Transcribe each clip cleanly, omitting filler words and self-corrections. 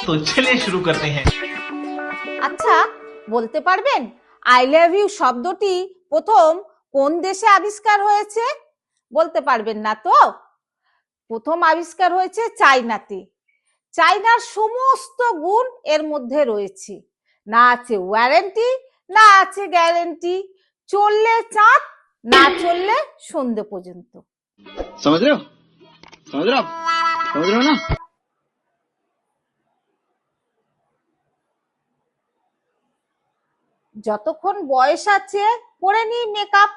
तो चलिए शुरू करते हैं। আচ্ছা বলতে পারবেন আই লাভ ইউ শব্দটি প্রথম কোন দেশে আবিষ্কার হয়েছে? বলতে পারবেন না তো? প্রথম আবিষ্কার হয়েছে চায়নাতে। চায়নার সমস্ত গুণ এর মধ্যে রয়েছে, না আছে ওয়ারেন্টি, না আছে গ্যারেন্টি, চললে চাঁদ, না চললে সন্ধে পর্যন্ত। समझ रहे हो ना? যতক্ষণ বয়স আছে পরে নি মেকআপ,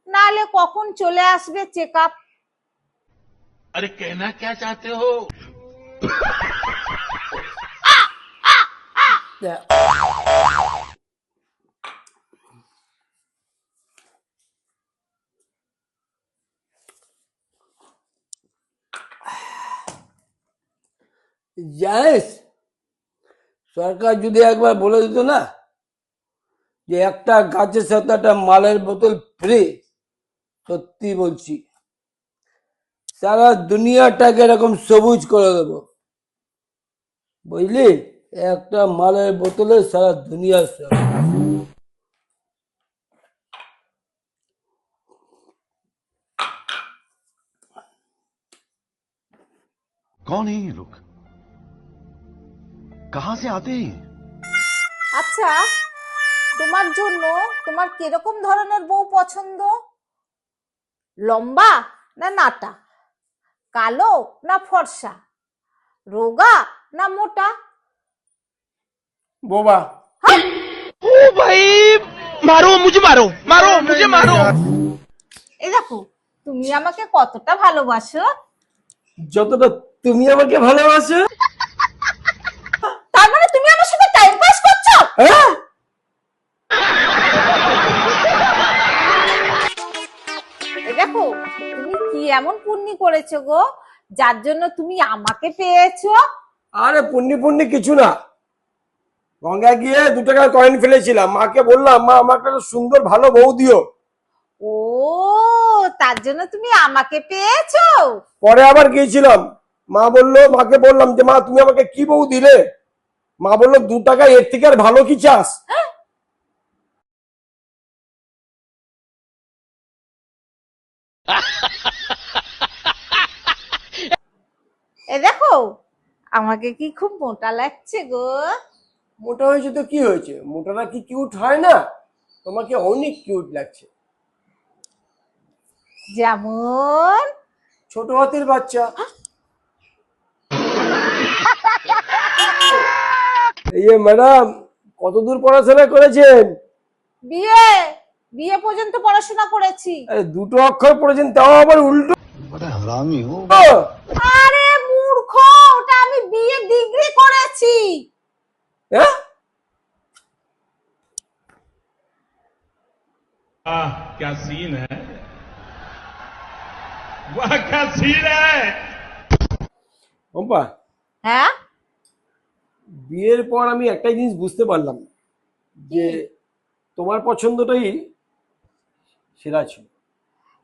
নাহলে কখন চলে আসবে চেকআপ। अरे कहना क्या चाहते हो? জানিস সরকার যদি একবার বলে দিত না যে একটা গাছের সাথে একটা মালের বোতল ফ্রি, সত্যি বলছি সারা দুনিয়াটাকে এরকম সবুজ করে দেবো, বুঝলি? একটা মালের বোতলে সারা দুনিয়া कौन है ये लोग? कहां से आते हैं? আচ্ছা তোমার জন্য তোমার কিরকম ধরনের বউ পছন্দ? লম্বা না নাটা, কালো না ফর্সা, রোগা না মোটা? বোবা। ओ भाई मारो मुझे, मारो। এই দেখো তুমি আমাকে কতটা ভালোবাসো। যতটা তুমি আমাকে ভালোবাসো। তার মানে তুমি আমার সাথে টাইম পাস করছো? হ্যাঁ? এই দেখো তুমি কি এমন পুণ্যি করেছো গো যার জন্য তুমি আমাকে পেয়েছো? আরে পুণ্যি কিছু না, গঙ্গায় গিয়ে 2 টাকার কয়েন ফেলেছিলাম, মাকে বললাম মা আমাকে একটা সুন্দর ভালো বউ দিও। ও তার জন্য তুমি আমাকে পেয়েছো? পরে আবার গিয়েছিলাম, মাকে বললাম যে মা তুমি আমাকে কি বউ দিলে? মা বললো 2 টাকা, এর থেকে আর ভালো কি চাস? এ দেখো আমাকে কি খুব মোটা লাগছে গো? মোটা হয়েছে তো কি হয়েছে, মোটাটা কি কিউট হয় না? তোমাকে অনেক কিউট লাগছে, যেমন ছোট হাতের বাচ্চা। এই ম্যাডাম কতদূর পড়াশোনা করেছেন? বিয়ে বিয়ে পর্যন্ত পড়াশোনা করেছি। আরে 2 অক্ষর পড়েছেন, তাও আবার উল্টো। बड़ा हरामी हो। আরে মূর্খ, ওটা আমি বিয়ে ডিগ্রি করেছি। হ্যাঁ? क्या सीन है, वाह क्या सीन है। পম্পা, হ্যাঁ বিয়ের পর আমি একটাই জিনিস বুঝতে পারলাম যে তোমার পছন্দটাই সেরা ছিল।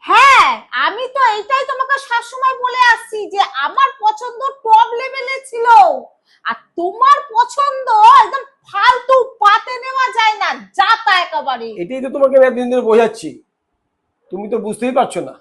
হ্যাঁ আমি তো এইটাই তোমাকে সবসময় বলে আসছি যে আমার পছন্দ টপ লেভেলে ছিল, আর তোমার পছন্দ একদম ফালতু, পাতে নেওয়া যায় না, যাতা একেবারে। এটাই তো তোমাকে আমি এতদিন ধরে বোঝাচ্ছি, তুমি তো বুঝতেই পারছো না।